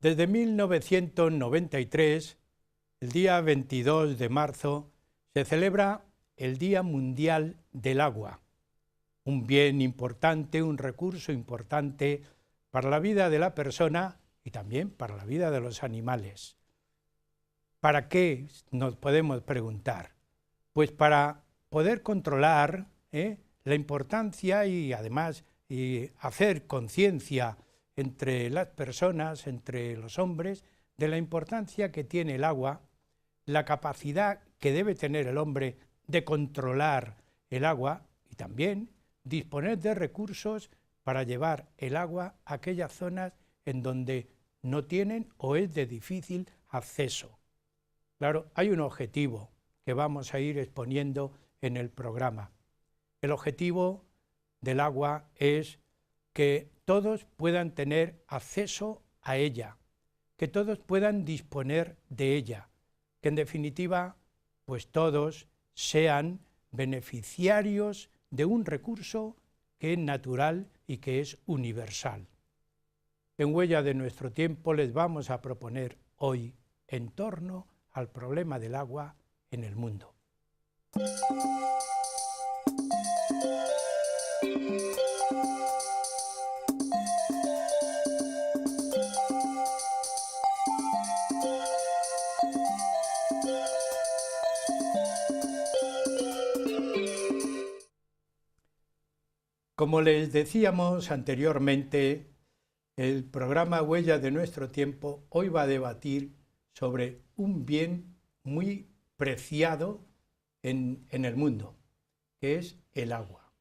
Desde 1993, el día 22 de marzo, se celebra el Día Mundial del Agua, un bien importante, un recurso importante para la vida de la persona y también para la vida de los animales. ¿Para qué? Nos podemos preguntar. Pues para poder controlar la importancia y además hacer conciencia entre las personas, entre los hombres, de la importancia que tiene el agua, la capacidad que debe tener el hombre de controlar el agua y también disponer de recursos para llevar el agua a aquellas zonas en donde no tienen o es de difícil acceso. Claro, hay un objetivo que vamos a ir exponiendo en el programa. El objetivo del agua es que todos puedan tener acceso a ella, que todos puedan disponer de ella, que en definitiva, pues todos sean beneficiarios de un recurso que es natural y que es universal. En Huella de nuestro tiempo les vamos a proponer hoy en torno al problema del agua en el mundo. Como les decíamos anteriormente, el programa Huella de nuestro tiempo hoy va a debatir sobre un bien muy preciado en el mundo, que es el agua.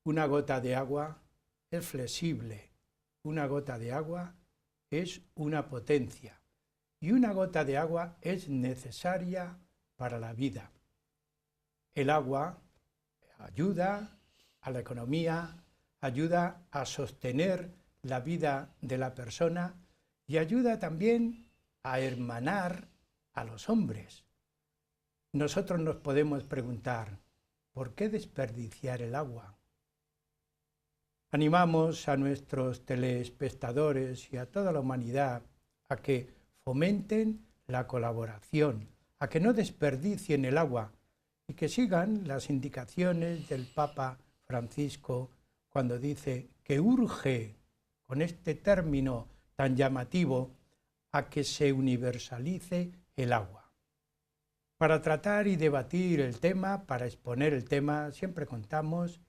Una gota de agua es flexible, una gota de agua es una potencia y una gota de agua es necesaria para la vida. El agua ayuda a la economía, ayuda a sostener la vida de la persona y ayuda también a hermanar a los hombres. Nosotros nos podemos preguntar, ¿por qué desperdiciar el agua? Animamos a nuestros telespectadores y a toda la humanidad a que fomenten la colaboración, a que no desperdicien el agua y que sigan las indicaciones del Papa Francisco cuando dice que urge, con este término tan llamativo, a que se universalice el agua. Para tratar y debatir el tema, para exponer el tema, siempre contamos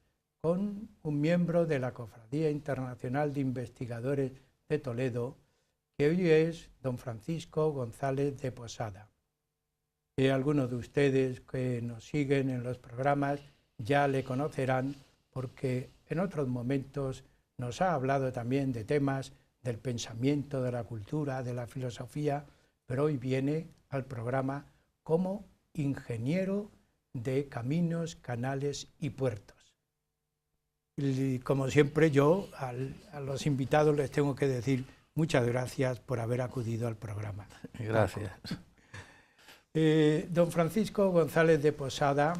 con un miembro de la Cofradía Internacional de Investigadores de Toledo, que hoy es don Francisco González de Posada. Algunos de ustedes que nos siguen en los programas ya le conocerán porque en otros momentos nos ha hablado también de temas del pensamiento, de la cultura, de la filosofía, pero hoy viene al programa como ingeniero de caminos, canales y puertos. Y como siempre yo a los invitados les tengo que decir muchas gracias por haber acudido al programa. Gracias. Don Francisco González de Posada,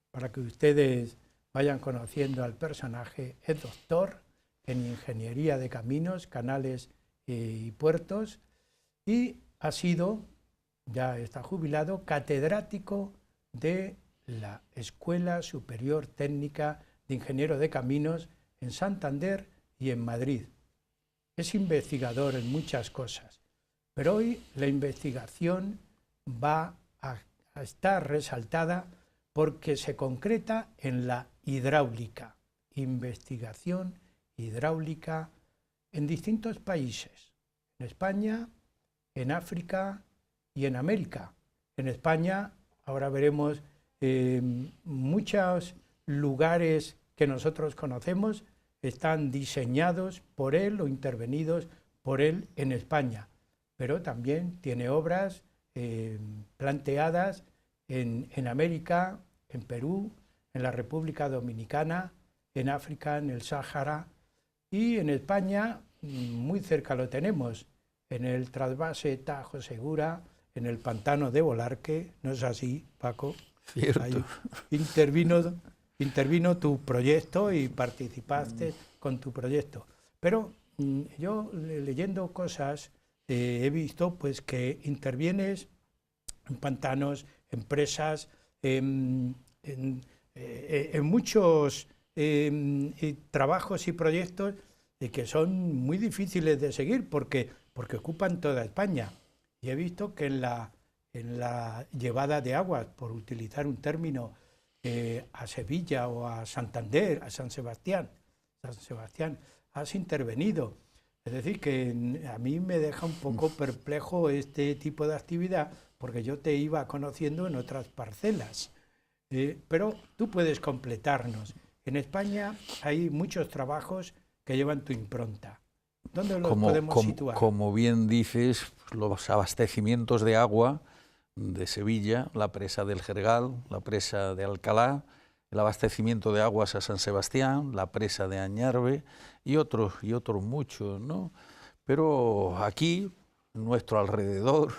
para que ustedes vayan conociendo al personaje, es doctor en Ingeniería de Caminos, Canales y Puertos y ha sido, ya está jubilado, catedrático de la Escuela Superior Técnica de Ingeniero de Caminos en Santander y en Madrid. Es investigador en muchas cosas, pero hoy la investigación va a estar resaltada porque se concreta en la hidráulica, investigación hidráulica en distintos países, en España, en África y en América. En España ahora veremos muchos lugares que nosotros conocemos están diseñados por él o intervenidos por él en España, pero también tiene obras planteadas en América, en Perú, en la República Dominicana, en África, en el Sáhara y en España, muy cerca lo tenemos, en el trasvase Tajo Segura, en el pantano de Volarque, ¿no es así, Paco? Cierto. Ahí intervino tu proyecto y participaste con tu proyecto. Pero yo leyendo cosas he visto pues que intervienes en pantanos, en presas, en muchos trabajos y proyectos que son muy difíciles de seguir porque ocupan toda España. Y he visto que en la llevada de aguas, por utilizar un término, a Sevilla o a Santander, a San Sebastián, has intervenido. Es decir, que a mí me deja un poco perplejo este tipo de actividad, porque yo te iba conociendo en otras parcelas. Pero tú puedes completarnos. En España hay muchos trabajos que llevan tu impronta. ¿Dónde los podemos situar? Como bien dices, los abastecimientos de agua de Sevilla, la presa del Jergal, la presa de Alcalá, el abastecimiento de aguas a San Sebastián, la presa de Añarbe y otros muchos, ¿no? Pero aquí, en nuestro alrededor,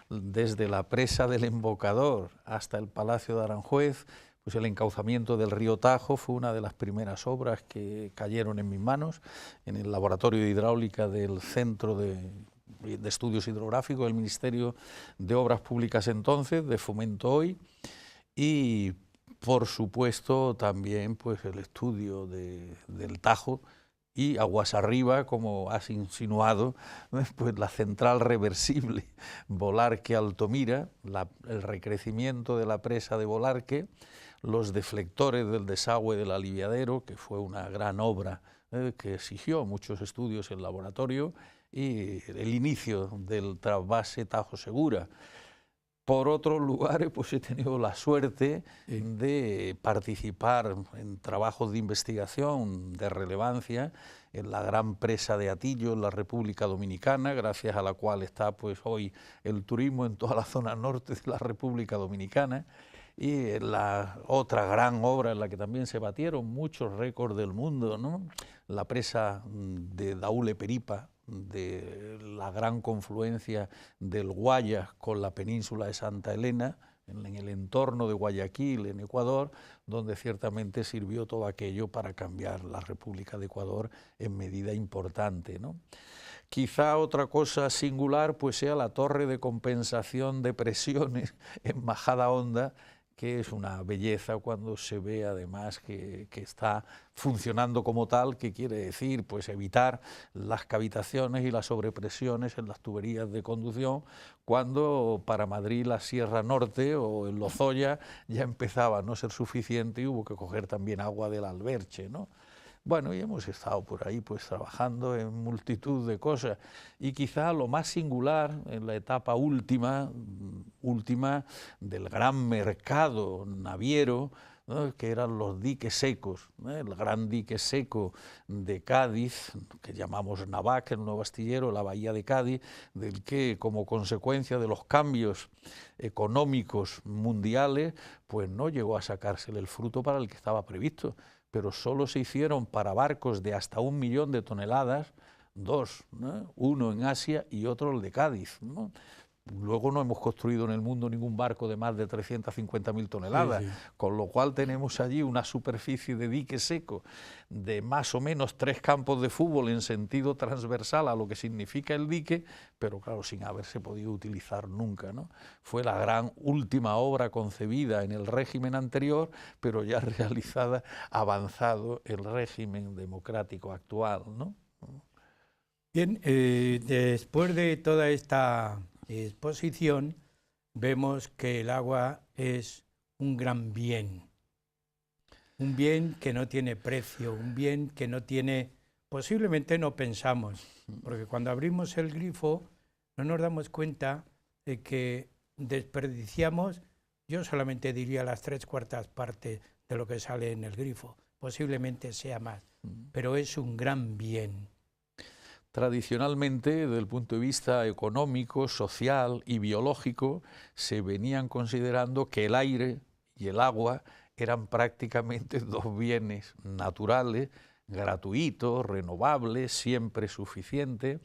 desde la presa del Embocador hasta el Palacio de Aranjuez, pues el encauzamiento del río Tajo fue una de las primeras obras que cayeron en mis manos en el laboratorio de hidráulica del Centro de Estudios Hidrográficos del Ministerio de Obras Públicas entonces, de Fomento hoy, y por supuesto también pues el estudio del Tajo y aguas arriba, como has insinuado, pues la central reversible Volarque-Altomira, el recrecimiento de la presa de Volarque, los deflectores del desagüe del aliviadero, que fue una gran obra que exigió muchos estudios en laboratorio, y el inicio del trasvase Tajo Segura. Por otros lugares, pues he tenido la suerte de participar en trabajos de investigación de relevancia en la gran presa de Atillo, en la República Dominicana, gracias a la cual está pues hoy el turismo en toda la zona norte de la República Dominicana, y la otra gran obra en la que también se batieron muchos récords del mundo, ¿no? La presa de Daule-Peripa, de la gran confluencia del Guayas con la península de Santa Elena, en el entorno de Guayaquil, en Ecuador, donde ciertamente sirvió todo aquello para cambiar la República de Ecuador en medida importante, ¿no? Quizá otra cosa singular pues sea la torre de compensación de presiones en Majadahonda, que es una belleza cuando se ve además que está funcionando como tal, que quiere decir pues evitar las cavitaciones y las sobrepresiones en las tuberías de conducción, cuando para Madrid la Sierra Norte o en Lozoya ya empezaba a no ser suficiente y hubo que coger también agua del Alberche, ¿no? Bueno, y hemos estado por ahí pues trabajando en multitud de cosas, y quizá lo más singular en la etapa última del gran mercado naviero, ¿no?, que eran los diques secos, ¿eh? El gran dique seco de Cádiz, que llamamos Navac, el nuevo astillero, la bahía de Cádiz, del que como consecuencia de los cambios económicos mundiales, pues no llegó a sacársele el fruto para el que estaba previsto, pero solo se hicieron para barcos de hasta 1 millón de toneladas, dos, ¿no? Uno en Asia y otro el de Cádiz, ¿no? Luego no hemos construido en el mundo ningún barco de más de 350.000 toneladas, sí. Con lo cual tenemos allí una superficie de dique seco de más o menos 3 campos de fútbol en sentido transversal a lo que significa el dique, pero claro, sin haberse podido utilizar nunca, ¿no? Fue la gran última obra concebida en el régimen anterior, pero ya realizada avanzado el régimen democrático actual, ¿no? Bien, después de toda esta exposición, vemos que el agua es un gran bien, un bien que no tiene precio, un bien que no tiene, posiblemente no pensamos, porque cuando abrimos el grifo no nos damos cuenta de que desperdiciamos, yo solamente diría las 3/4 partes de lo que sale en el grifo, posiblemente sea más, pero es un gran bien. Tradicionalmente, desde el punto de vista económico, social y biológico, se venían considerando que el aire y el agua eran prácticamente 2 bienes naturales, gratuitos, renovables, siempre suficientes.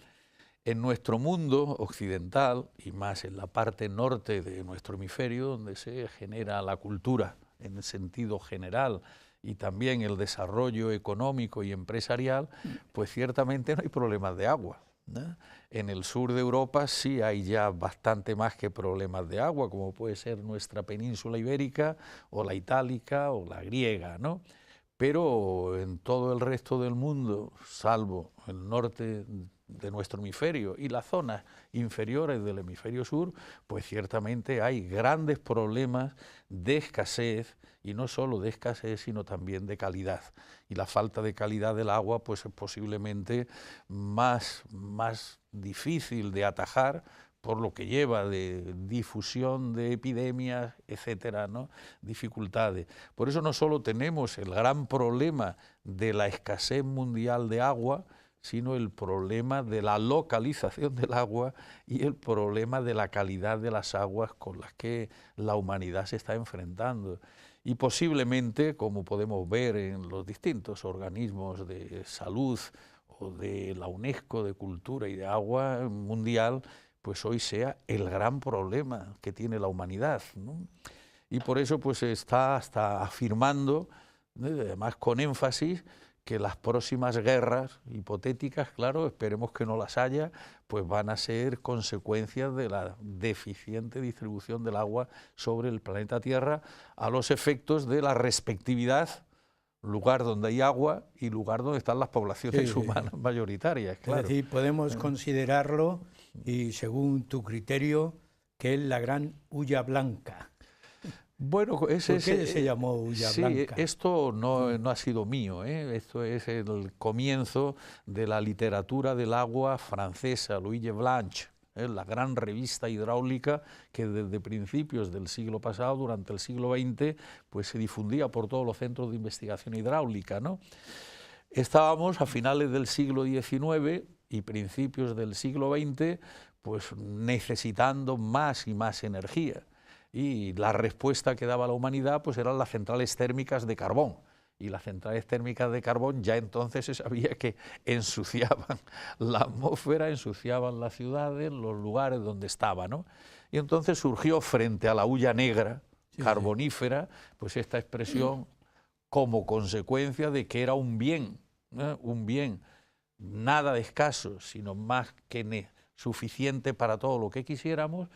En nuestro mundo occidental, y más en la parte norte de nuestro hemisferio, donde se genera la cultura en el sentido general y también el desarrollo económico y empresarial, pues ciertamente no hay problemas de agua, ¿no? En el sur de Europa sí hay ya bastante más que problemas de agua, como puede ser nuestra península ibérica, o la itálica, o la griega, ¿no? Pero en todo el resto del mundo, salvo el norte de nuestro hemisferio y las zonas inferiores del hemisferio sur, pues ciertamente hay grandes problemas de escasez, y no solo de escasez, sino también de calidad. Y la falta de calidad del agua pues es posiblemente más difícil de atajar, por lo que lleva de difusión de epidemias, etcétera, ¿no? Dificultades. Por eso no solo tenemos el gran problema de la escasez mundial de agua, sino el problema de la localización del agua y el problema de la calidad de las aguas con las que la humanidad se está enfrentando. Y posiblemente, como podemos ver en los distintos organismos de salud o de la UNESCO de Cultura y de Agua Mundial, pues hoy sea el gran problema que tiene la humanidad, ¿no? Y por eso pues está hasta afirmando, ¿no?, además con énfasis, que las próximas guerras hipotéticas, claro, esperemos que no las haya, pues van a ser consecuencias de la deficiente distribución del agua sobre el planeta Tierra, a los efectos de la respectividad, lugar donde hay agua y lugar donde están las poblaciones humanas mayoritarias. Claro. Es decir, podemos considerarlo, y según tu criterio, que es la gran hulla blanca. Bueno, ¿Por qué se llamó hulla blanca? Esto no ha sido mío, ¿eh? Esto es el comienzo de la literatura del agua francesa, Louis Blanche, la gran revista hidráulica que desde principios del siglo pasado, durante el siglo XX, pues se difundía por todos los centros de investigación hidráulica, ¿no? Estábamos a finales del siglo XIX y principios del siglo XX, pues necesitando más y más energía. Y la respuesta que daba la humanidad pues eran las centrales térmicas de carbón. Y las centrales térmicas de carbón ya entonces se sabía que ensuciaban la atmósfera, ensuciaban las ciudades, los lugares donde estaban, ¿no? Y entonces surgió frente a la hulla negra carbonífera, pues esta expresión como consecuencia de que era un bien nada de escaso, sino más que suficiente para todo lo que quisiéramos,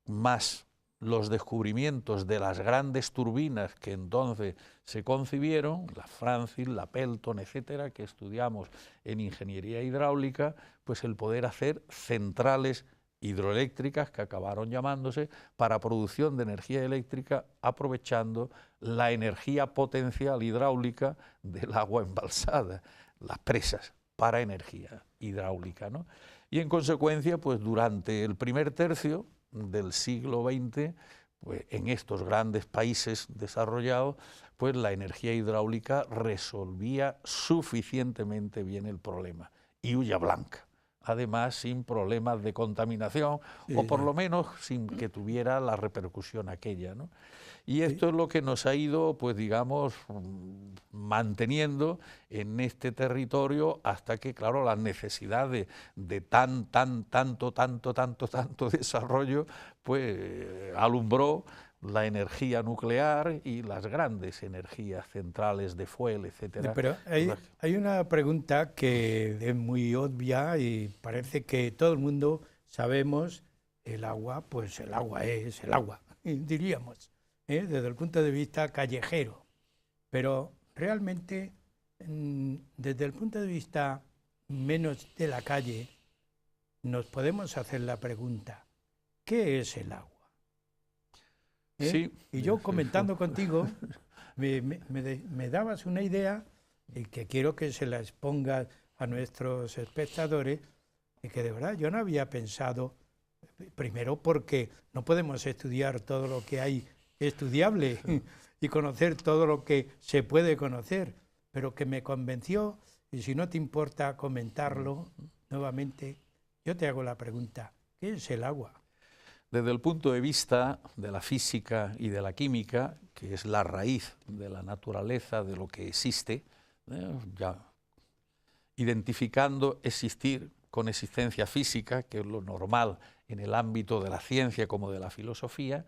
más los descubrimientos de las grandes turbinas que entonces se concibieron, la Francis, la Pelton, etcétera, que estudiamos en ingeniería hidráulica, pues el poder hacer centrales hidroeléctricas que acabaron llamándose para producción de energía eléctrica aprovechando la energía potencial hidráulica del agua embalsada, las presas para energía hidráulica, ¿no? Y en consecuencia, pues durante el primer tercio del siglo XX, pues en estos grandes países desarrollados, pues la energía hidráulica resolvía suficientemente bien el problema. Y hulla blanca, además sin problemas de contaminación, o por lo menos sin que tuviera la repercusión aquella, ¿no? Y esto es lo que nos ha ido, pues digamos, manteniendo en este territorio hasta que, claro, la necesidad de tanto desarrollo, pues alumbró la energía nuclear y las grandes energías centrales de fuel, etcétera. Pero hay una pregunta que es muy obvia y parece que todo el mundo sabemos el agua, pues el agua es el agua, diríamos, desde el punto de vista callejero. Pero realmente, desde el punto de vista menos de la calle, nos podemos hacer la pregunta, ¿qué es el agua? Sí. Y yo comentando contigo, me dabas una idea y que quiero que se la expongas a nuestros espectadores, y que de verdad yo no había pensado, primero porque no podemos estudiar todo lo que hay estudiable y conocer todo lo que se puede conocer, pero que me convenció, y si no te importa comentarlo nuevamente, yo te hago la pregunta, ¿qué es el agua? Desde el punto de vista de la física y de la química, que es la raíz de la naturaleza de lo que existe, ya identificando existir con existencia física, que es lo normal en el ámbito de la ciencia como de la filosofía,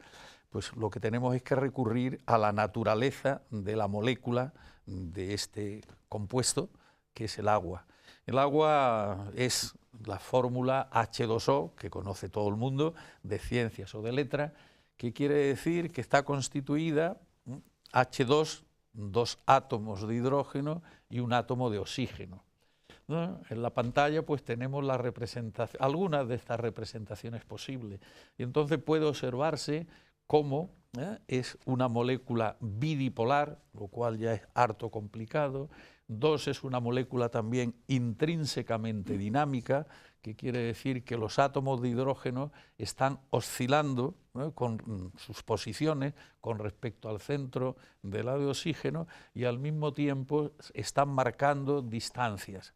pues lo que tenemos es que recurrir a la naturaleza de la molécula de este compuesto, que es el agua. El agua es la fórmula H2O, que conoce todo el mundo, de ciencias o de letras, que quiere decir que está constituida H2, 2 átomos de hidrógeno y un átomo de oxígeno, ¿no? En la pantalla pues tenemos la representación, algunas de estas representaciones posibles, y entonces puede observarse cómo es una molécula bidipolar, lo cual ya es harto complicado. 2, es una molécula también intrínsecamente dinámica, que quiere decir que los átomos de hidrógeno están oscilando, ¿no?, con sus posiciones con respecto al centro de la de oxígeno, y al mismo tiempo están marcando distancias.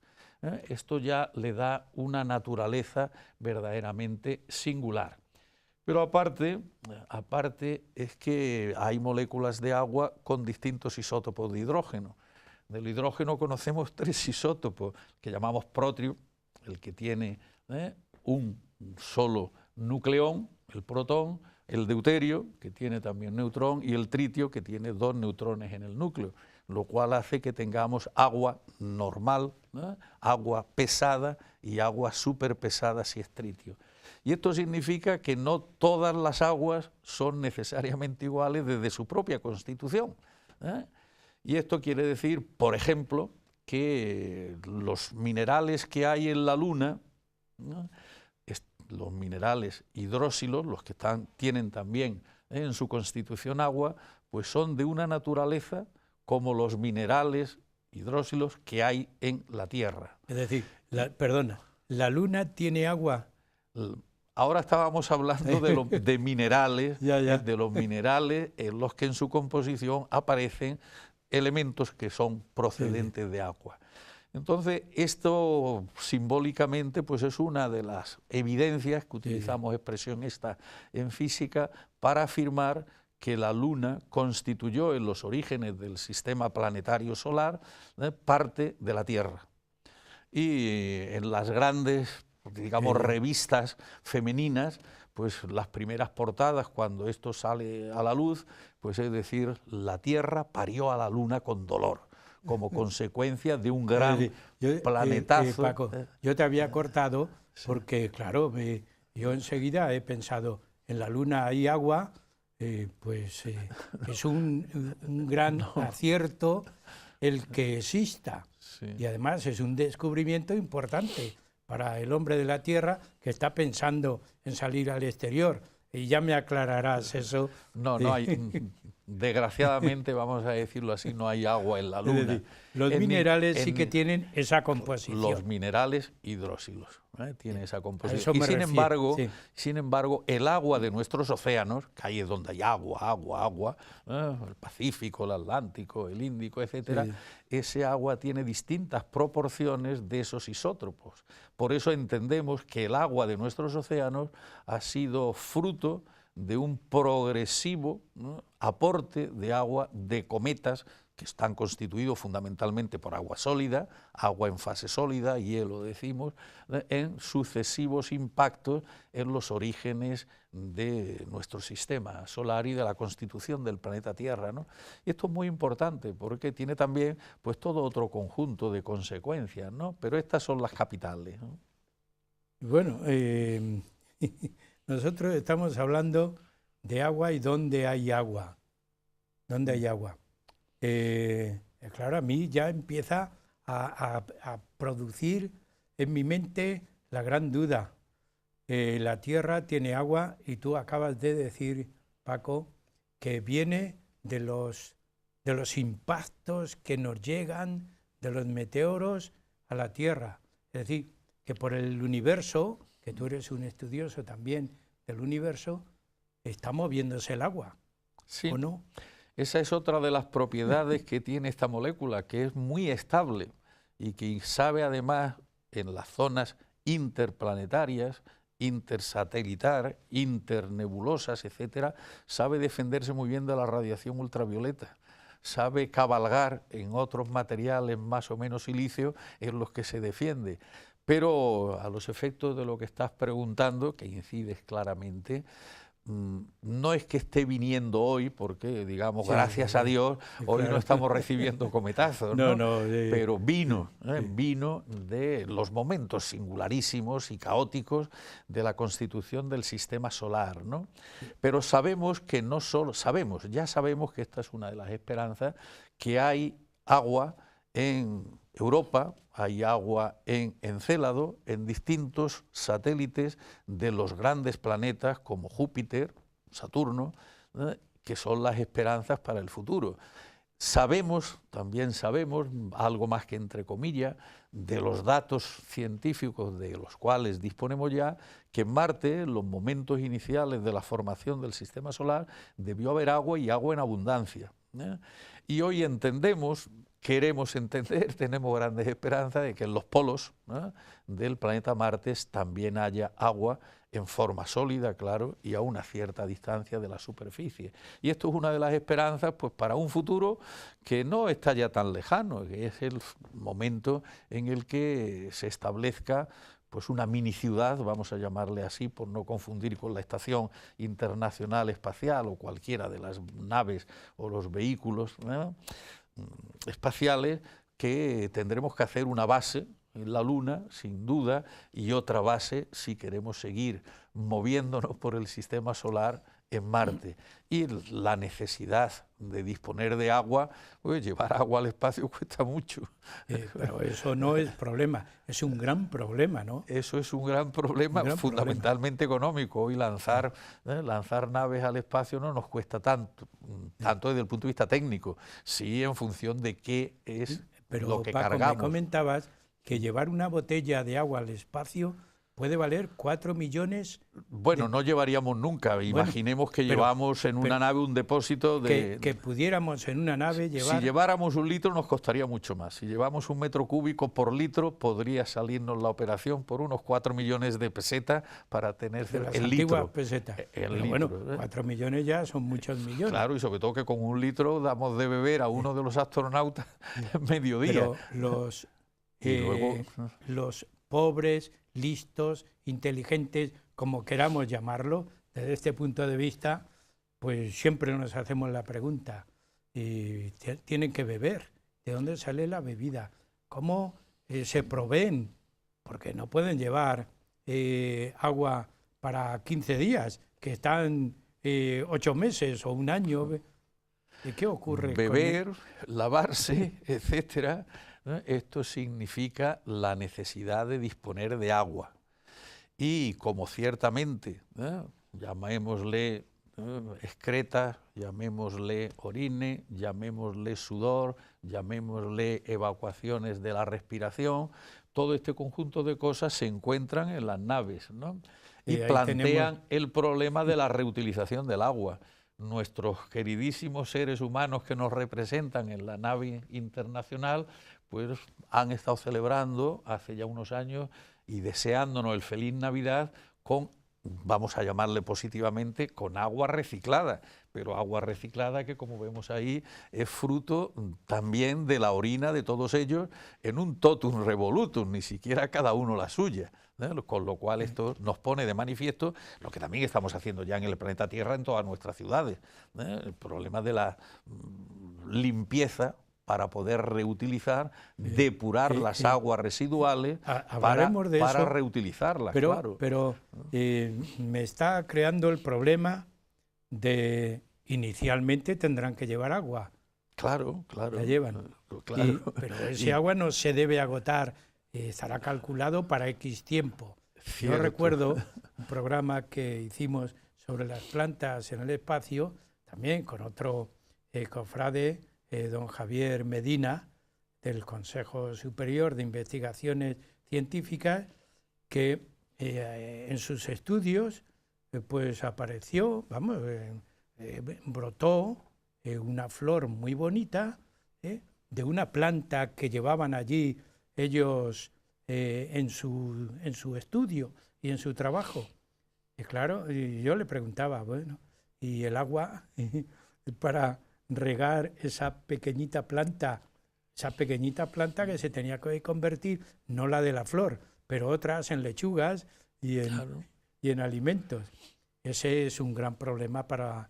Esto ya le da una naturaleza verdaderamente singular. Pero aparte es que hay moléculas de agua con distintos isótopos de hidrógeno. Del hidrógeno conocemos 3 isótopos que llamamos protrio, el que tiene un solo nucleón, el protón, el deuterio, que tiene también neutrón, y el tritio, que tiene 2 neutrones en el núcleo, lo cual hace que tengamos agua normal, agua pesada y agua superpesada si es tritio. Y esto significa que no todas las aguas son necesariamente iguales desde su propia constitución, Y esto quiere decir, por ejemplo, que los minerales que hay en la Luna, los minerales hidróxilos, los que tienen también en su constitución agua, pues son de una naturaleza como los minerales hidróxilos que hay en la Tierra. Es decir, perdona, ¿la Luna tiene agua? Ahora estábamos hablando de minerales, ya. de los minerales en los que en su composición aparecen elementos que son procedentes de agua. Entonces, esto simbólicamente pues es una de las evidencias que utilizamos expresión esta en física para afirmar que la Luna constituyó en los orígenes del sistema planetario solar parte de la Tierra. Y en las grandes, digamos, revistas femeninas, pues las primeras portadas, cuando esto sale a la luz, pues es decir, la Tierra parió a la Luna con dolor, como consecuencia de un gran planetazo. Paco, yo te había cortado porque, claro, yo enseguida he pensado, en la Luna hay agua, es un gran acierto el que exista. Sí. Y además es un descubrimiento importante para el hombre de la Tierra que está pensando en salir al exterior. Y ya me aclararás eso. No hay, desgraciadamente, vamos a decirlo así, no hay agua en la Luna. Los minerales sí que tienen esa composición. Los minerales hidróxilos tienen esa composición. Y sin embargo, el agua de nuestros océanos, que ahí es donde hay agua, el Pacífico, el Atlántico, el Índico, etcétera, ese agua tiene distintas proporciones de esos isótopos. Por eso entendemos que el agua de nuestros océanos ha sido fruto de un progresivo aporte de agua de cometas que están constituidos fundamentalmente por agua sólida, agua en fase sólida, hielo decimos, en sucesivos impactos en los orígenes de nuestro sistema solar y de la constitución del planeta Tierra, ¿no? Y esto es muy importante porque tiene también pues todo otro conjunto de consecuencias, ¿no? Pero estas son las capitales, ¿no? Bueno, nosotros estamos hablando de agua y dónde hay agua. ¿Dónde hay agua? Claro, a mí ya empieza a producir en mi mente la gran duda. La Tierra tiene agua y tú acabas de decir, Paco, que viene de los impactos que nos llegan de los meteoros a la Tierra. Es decir, que por el universo, que tú eres un estudioso también del universo, está moviéndose el agua, sí. ¿O no? Esa es otra de las propiedades que tiene esta molécula, que es muy estable y que sabe además en las zonas interplanetarias, intersatelitar, internebulosas, etcétera, sabe defenderse muy bien de la radiación ultravioleta, sabe cabalgar en otros materiales más o menos silíceos en los que se defiende. Pero a los efectos de lo que estás preguntando, que incides claramente, no es que esté viniendo hoy, porque, digamos, Sí, gracias a Dios, hoy claro. no estamos recibiendo cometazos, No, ¿no? no, Pero vino, sí. vino de los momentos singularísimos y caóticos de la constitución del sistema solar, ¿no? Pero sabemos que no solo, ya sabemos que esta es una de las esperanzas, que hay agua en Europa, hay agua en Encélado, en distintos satélites de los grandes planetas como Júpiter, Saturno, que son las esperanzas para el futuro. Sabemos, también sabemos, algo más que entre comillas, de los datos científicos de los cuales disponemos ya, que en Marte, en los momentos iniciales de la formación del sistema solar, debió haber agua y agua en abundancia. Y hoy entendemos, queremos entender, tenemos grandes esperanzas de que en los polos del planeta Marte también haya agua en forma sólida, claro, y a una cierta distancia de la superficie. Y esto es una de las esperanzas pues, para un futuro que no está ya tan lejano, que es el momento en el que se establezca pues una mini ciudad, vamos a llamarle así, por no confundir con la Estación Internacional Espacial o cualquiera de las naves o los vehículos espaciales, que tendremos que hacer una base en la Luna, sin duda, y otra base si queremos seguir moviéndonos por el sistema solar en Marte. Y la necesidad de disponer de agua, pues llevar agua al espacio cuesta mucho. Pero eso no es problema, es un gran problema, ¿no? Eso es un gran problema, fundamentalmente económico. Hoy lanzar naves al espacio no nos cuesta tanto desde el punto de vista técnico, sí en función de qué es lo que Paco, cargamos. me comentabas que llevar una botella de agua al espacio puede valer 4 millones. Bueno, no llevaríamos nunca. Imaginemos que llevamos en una nave un depósito de... Que pudiéramos en una nave llevar... Si lleváramos 1 litro nos costaría mucho más. Si llevamos 1 metro cúbico por litro, podría salirnos la operación por unos 4 millones de pesetas para tener el litro. Pesetas. El litro, bueno, 4 millones ya son muchos millones. Claro, y sobre todo que con 1 litro damos de beber a uno de los astronautas mediodía. Pero los pobres, listos, inteligentes, como queramos llamarlo, desde este punto de vista, pues siempre nos hacemos la pregunta, tienen que beber, ¿de dónde sale la bebida? ¿Cómo se proveen? Porque no pueden llevar agua para 15 días, que están 8 meses o 1 año. ¿Qué ocurre? Beber, lavarse, etcétera. Esto significa la necesidad de disponer de agua. Y como ciertamente, llamémosle excreta, llamémosle orine, llamémosle sudor, llamémosle evacuaciones de la respiración, todo este conjunto de cosas se encuentran en las naves, ¿no? Y plantean el problema de la reutilización del agua. Nuestros queridísimos seres humanos que nos representan en la nave internacional, pues han estado celebrando hace ya unos años y deseándonos el feliz Navidad con, vamos a llamarle positivamente, con agua reciclada, pero agua reciclada que, como vemos ahí, es fruto también de la orina de todos ellos en un totum revolutum, ni siquiera cada uno la suya. Con lo cual esto nos pone de manifiesto lo que también estamos haciendo ya en el planeta Tierra en todas nuestras ciudades, el problema de la limpieza para poder reutilizar, depurar las aguas residuales para reutilizarlas. Pero me está creando el problema de inicialmente tendrán que llevar agua. Claro. La llevan. Claro. Pero ese agua no se debe agotar, estará calculado para X tiempo. Cierto. Yo recuerdo un programa que hicimos sobre las plantas en el espacio, también con otro cofrade, don Javier Medina, del Consejo Superior de Investigaciones Científicas, que en sus estudios pues apareció, brotó una flor muy bonita de una planta que llevaban allí ellos en su estudio y en su trabajo. Y claro, y yo le preguntaba, bueno, ¿y el agua para regar esa pequeñita planta que se tenía que convertir, no la de la flor, pero otras en lechugas y en alimentos? Ese es un gran problema para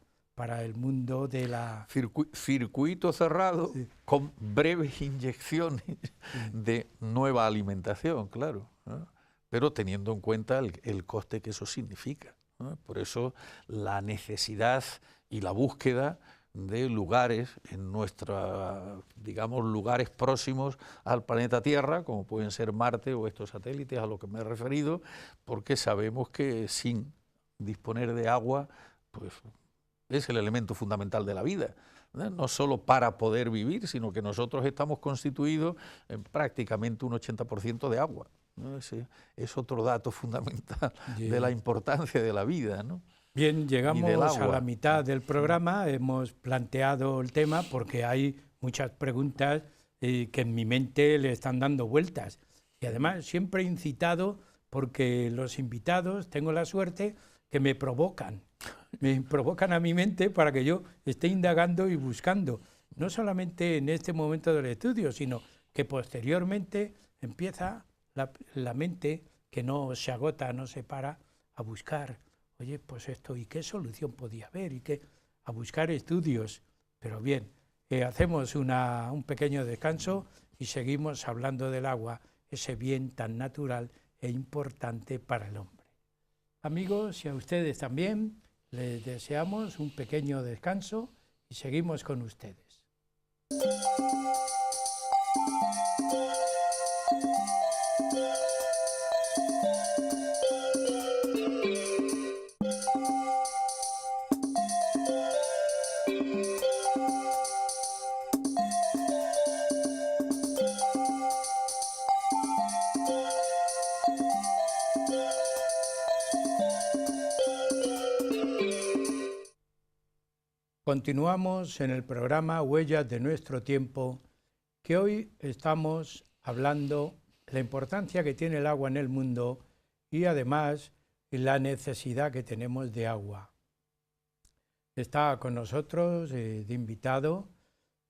el mundo de la... Circuito cerrado, Sí. con breves inyecciones de nueva alimentación, claro, ¿no? Pero teniendo en cuenta el coste que eso significa, ¿no? Por eso la necesidad y la búsqueda de lugares en digamos, lugares próximos al planeta Tierra, como pueden ser Marte o estos satélites a los que me he referido, porque sabemos que sin disponer de agua, pues es el elemento fundamental de la vida, ¿no? No solo para poder vivir, sino que nosotros estamos constituidos en prácticamente un 80% de agua, ¿no? Ese es otro dato fundamental de la importancia de la vida, ¿no? Bien, Y del llegamos a la agua. mitad del programa, hemos planteado el tema porque hay muchas preguntas que en mi mente le están dando vueltas. Y además siempre he incitado porque los invitados, tengo la suerte que me provocan a mi mente para que yo esté indagando y buscando, no solamente en este momento del estudio, sino que posteriormente empieza la mente, que no se agota, no se para, a buscar, oye, pues esto, ¿y qué solución podía haber? A buscar estudios. Pero bien, hacemos un pequeño descanso y seguimos hablando del agua, ese bien tan natural e importante para el hombre. Amigos, y a ustedes también, les deseamos un pequeño descanso y seguimos con ustedes. Continuamos en el programa Huellas de nuestro tiempo, que hoy estamos hablando de la importancia que tiene el agua en el mundo y además la necesidad que tenemos de agua. Está con nosotros de invitado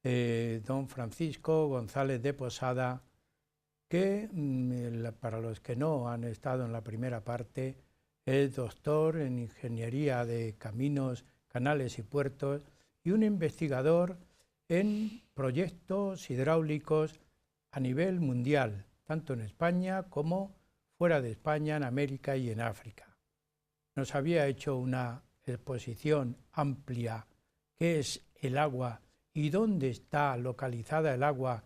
don Francisco González de Posada, que para los que no han estado en la primera parte, es doctor en Ingeniería de Caminos, Canales y Puertos y un investigador en proyectos hidráulicos a nivel mundial, tanto en España como fuera de España, en América y en África. Nos había hecho una exposición amplia, qué es el agua y dónde está localizada el agua.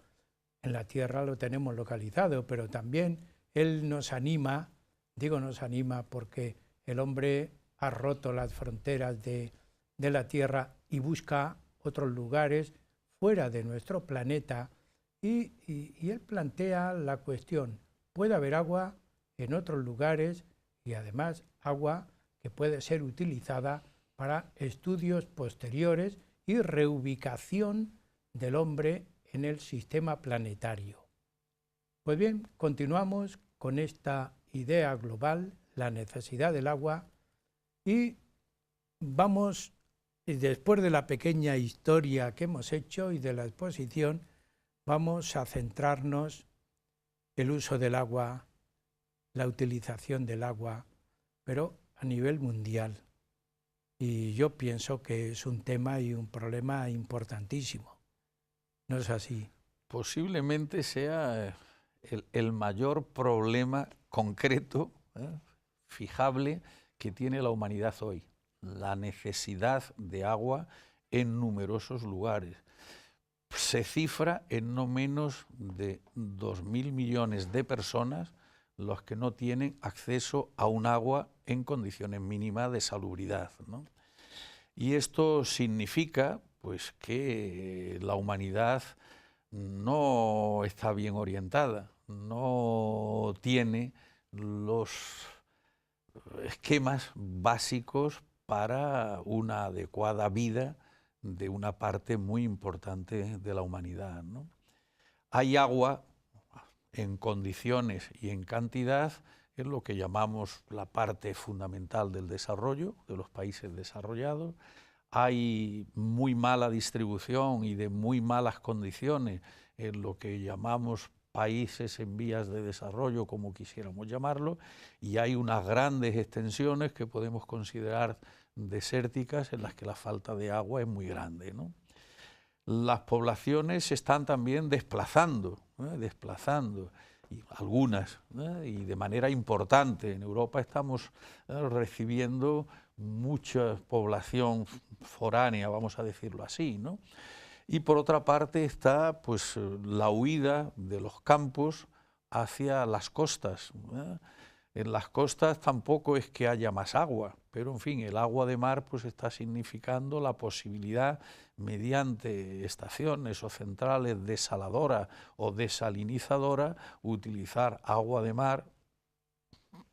En la Tierra lo tenemos localizado, pero también él nos anima, digo nos anima porque el hombre ha roto las fronteras de la Tierra y busca otros lugares fuera de nuestro planeta y él plantea la cuestión, puede haber agua en otros lugares y además agua que puede ser utilizada para estudios posteriores y reubicación del hombre en el sistema planetario. Pues bien, continuamos con esta idea global, la necesidad del agua, y vamos, después de la pequeña historia que hemos hecho y de la exposición, vamos a centrarnos en el uso del agua, la utilización del agua, pero a nivel mundial. Y yo pienso que es un tema y un problema importantísimo. ¿No es así? Posiblemente sea el mayor problema concreto, fijable, que tiene la humanidad hoy. La necesidad de agua en numerosos lugares. Se cifra en no menos de 2.000 millones de personas los que no tienen acceso a un agua en condiciones mínimas de salubridad, ¿no? Y esto significa pues, que la humanidad no está bien orientada, no tiene los esquemas básicos para una adecuada vida de una parte muy importante de la humanidad, ¿no? Hay agua en condiciones y en cantidad, es lo que llamamos la parte fundamental del desarrollo de los países desarrollados. Hay muy mala distribución y de muy malas condiciones en lo que llamamos países en vías de desarrollo, como quisiéramos llamarlo, y hay unas grandes extensiones que podemos considerar desérticas en las que la falta de agua es muy grande, ¿no? Las poblaciones se están también desplazando, y algunas, y de manera importante. En Europa estamos recibiendo mucha población foránea, vamos a decirlo así, ¿no? Y por otra parte está pues la huida de los campos hacia las costas. En las costas tampoco es que haya más agua, pero en fin, el agua de mar pues está significando la posibilidad, mediante estaciones o centrales desaladoras o desalinizadoras, utilizar agua de mar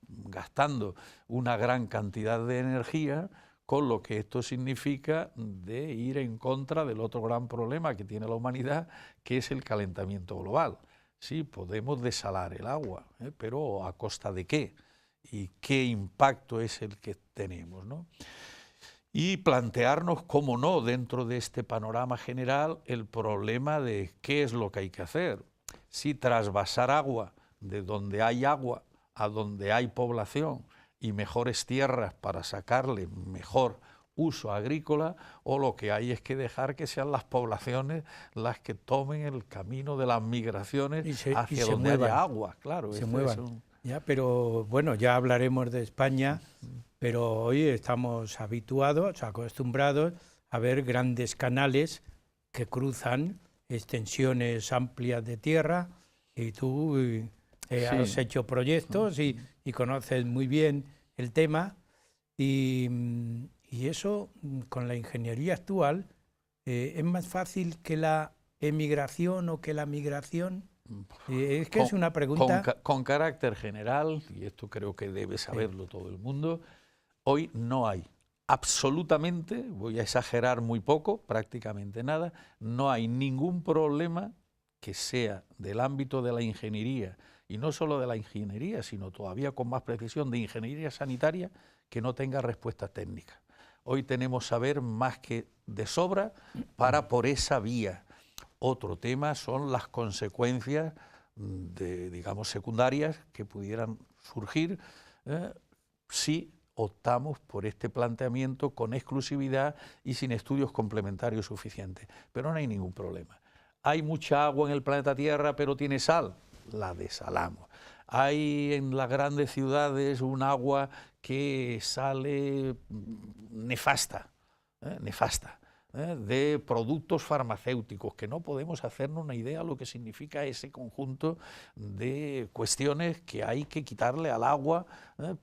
gastando una gran cantidad de energía, con lo que esto significa de ir en contra del otro gran problema que tiene la humanidad, que es el calentamiento global. Sí, podemos desalar el agua, pero ¿a costa de qué? ¿Y qué impacto es el que tenemos, ¿no? Y plantearnos, cómo no, dentro de este panorama general, el problema de qué es lo que hay que hacer. Si trasvasar agua de donde hay agua a donde hay población y mejores tierras para sacarle mejor uso agrícola, o lo que hay es que dejar que sean las poblaciones las que tomen el camino de las migraciones hacia donde haya agua. Claro, se muevan. Ya, pero bueno, ya hablaremos de España, pero hoy estamos habituados, acostumbrados a ver grandes canales que cruzan extensiones amplias de tierra, y tú has hecho proyectos y conoces muy bien el tema, y eso con la ingeniería actual es más fácil que la emigración o que la migración. Es que es una pregunta con carácter general, y esto creo que debe saberlo todo el mundo. Hoy no hay absolutamente, voy a exagerar muy poco, prácticamente nada, no hay ningún problema que sea del ámbito de la ingeniería, y no solo de la ingeniería, sino todavía con más precisión de ingeniería sanitaria, que no tenga respuesta técnica. Hoy tenemos saber más que de sobra para por esa vía. Otro tema son las consecuencias digamos, secundarias que pudieran surgir si optamos por este planteamiento con exclusividad y sin estudios complementarios suficientes. Pero no hay ningún problema. Hay mucha agua en el planeta Tierra, pero tiene sal, la desalamos. Hay en las grandes ciudades un agua que sale nefasta, de productos farmacéuticos, que no podemos hacernos una idea de lo que significa ese conjunto de cuestiones que hay que quitarle al agua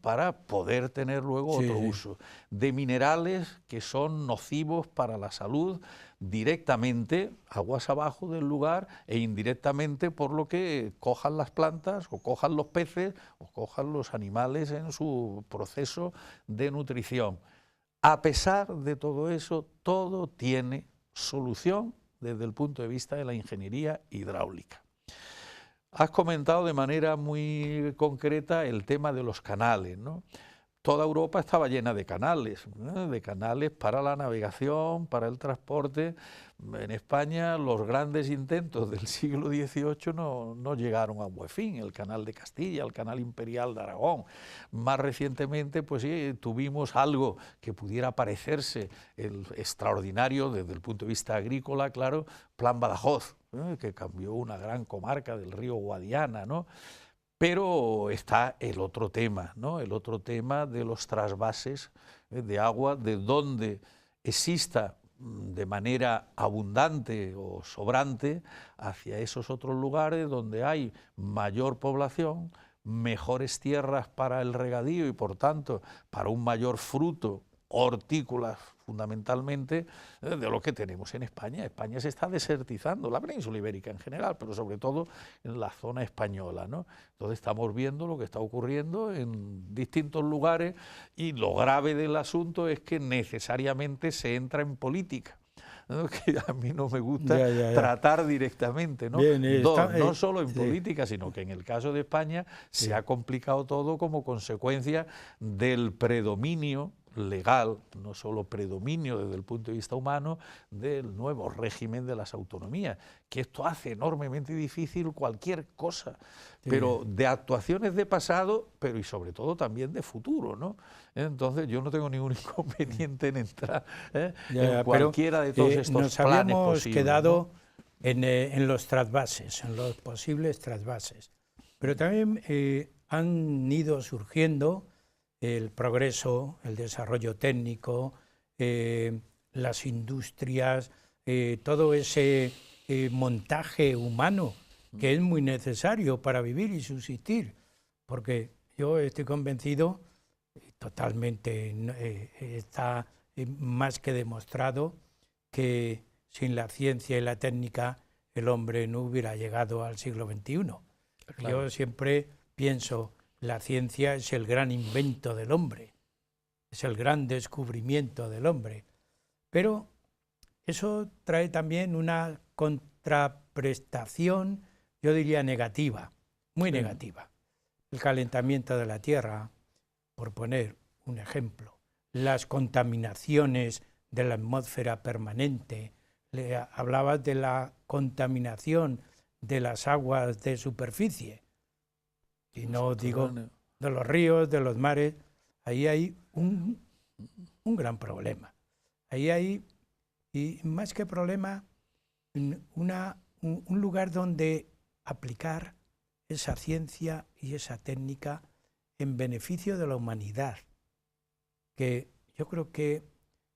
para poder tener luego otro uso. De minerales que son nocivos para la salud directamente, aguas abajo del lugar, e indirectamente por lo que cojan las plantas o cojan los peces o cojan los animales en su proceso de nutrición. A pesar de todo eso, todo tiene solución desde el punto de vista de la ingeniería hidráulica. Has comentado de manera muy concreta el tema de los canales, ¿no? Toda Europa estaba llena de canales para la navegación, para el transporte. En España los grandes intentos del siglo XVIII no llegaron a buen fin, el canal de Castilla, el canal imperial de Aragón. Más recientemente pues sí, tuvimos algo que pudiera parecerse el extraordinario desde el punto de vista agrícola, claro, Plan Badajoz, que cambió una gran comarca del río Guadiana, ¿no? Pero está el otro tema, ¿no? El otro tema de los trasvases de agua, de donde exista de manera abundante o sobrante hacia esos otros lugares donde hay mayor población, mejores tierras para el regadío y por tanto para un mayor fruto hortícolas fundamentalmente de lo que tenemos en España. España se está desertizando, la península ibérica en general, pero sobre todo en la zona española, ¿no? Entonces estamos viendo lo que está ocurriendo en distintos lugares, y lo grave del asunto es que necesariamente se entra en política, ¿no? Que a mí no me gusta tratar directamente, ¿no? Bien, no solo en política, sino que en el caso de España se ha complicado todo como consecuencia del predominio legal, no solo predominio desde el punto de vista humano, del nuevo régimen de las autonomías, que esto hace enormemente difícil cualquier cosa, pero de actuaciones de pasado, pero y sobre todo también de futuro, ¿no? Entonces yo no tengo ningún inconveniente en entrar en cualquiera de todos estos nos planes habíamos posibles, quedado, ¿no?, en los trasvases, en los posibles trasvases, pero también han ido surgiendo el progreso, el desarrollo técnico, las industrias, todo ese montaje humano que es muy necesario para vivir y subsistir, porque yo estoy convencido, totalmente está más que demostrado, que sin la ciencia y la técnica el hombre no hubiera llegado al siglo XXI. Claro. Yo siempre pienso, la ciencia es el gran invento del hombre, es el gran descubrimiento del hombre, pero eso trae también una contraprestación, yo diría negativa, muy negativa. El calentamiento de la Tierra, por poner un ejemplo, las contaminaciones de la atmósfera permanente, hablabas de la contaminación de las aguas de superficie, y no digo de los ríos, de los mares. Ahí hay un gran problema. Ahí hay, y más que problema, un lugar donde aplicar esa ciencia y esa técnica en beneficio de la humanidad, que yo creo que